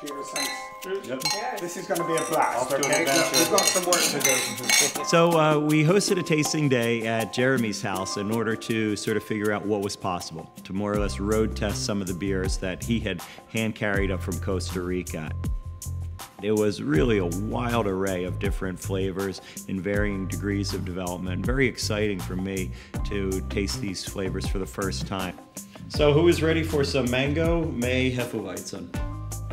Cheers, thanks. Yep. This is going to be a blast, okay? We've got some work to do. So we hosted a tasting day at Jeremy's house in order to sort of figure out what was possible, to more or less road test some of the beers that he had hand carried up from Costa Rica. It was really a wild array of different flavors in varying degrees of development. Very exciting for me to taste these flavors for the first time. So who is ready for some mango May heffeweizen?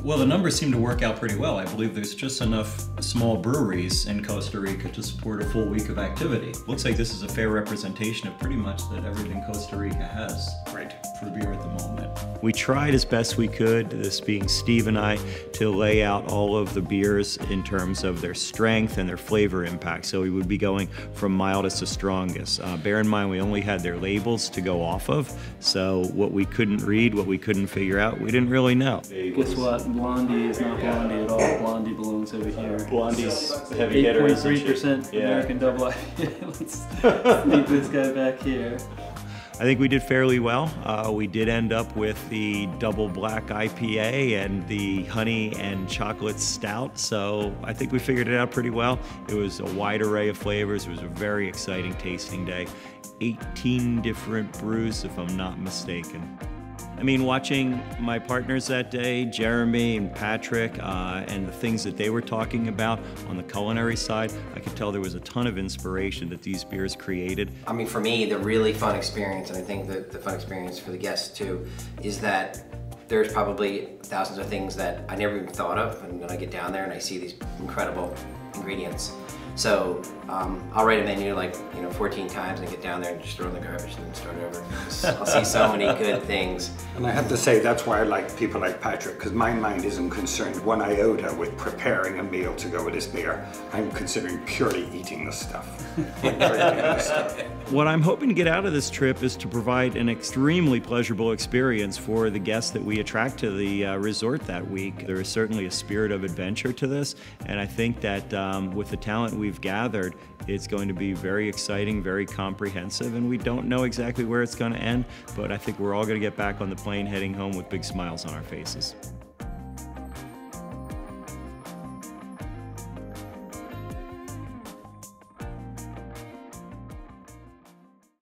Well, the numbers seem to work out pretty well. I believe there's just enough small breweries in Costa Rica to support a full week of activity. Looks like this is a fair representation of pretty much that everything Costa Rica has for beer at the moment. We tried as best we could, this being Steve and I, to lay out all of the beers in terms of their strength and their flavor impact. So we would be going from mildest to strongest. Bear in mind, we only had their labels to go off of. So what we couldn't read, what we couldn't figure out, we didn't really know. Guess what? Blondie is not Blondie at all. Blondie belongs over here. Blondie's heavy hitter. 8.3% American double IPA. Let's leave this guy back here. I think we did fairly well. We did end up with the double black IPA and the honey and chocolate stout, so I think we figured it out pretty well. It was a wide array of flavors. It was a very exciting tasting day. 18 different brews, if I'm not mistaken. I mean, watching my partners that day, Jeremy and Patrick, and the things that they were talking about on the culinary side, I could tell there was a ton of inspiration that these beers created. I mean, for me, the really fun experience, and I think that the fun experience for the guests too, is that there's probably thousands of things that I never even thought of, and when I get down there and I see these incredible ingredients. So I'll write a menu like 14 times and get down there and just throw in the garbage and then start over. I'll see so many good things. And I have to say, that's why I like people like Patrick, because my mind isn't concerned one iota with preparing a meal to go with this beer. I'm considering purely eating the stuff. What I'm hoping to get out of this trip is to provide an extremely pleasurable experience for the guests that we attract to the resort that week. There is certainly a spirit of adventure to this, and I think that with the talent we've gathered, it's going to be very exciting, very comprehensive, and we don't know exactly where it's going to end, but I think we're all going to get back on the plane heading home with big smiles on our faces.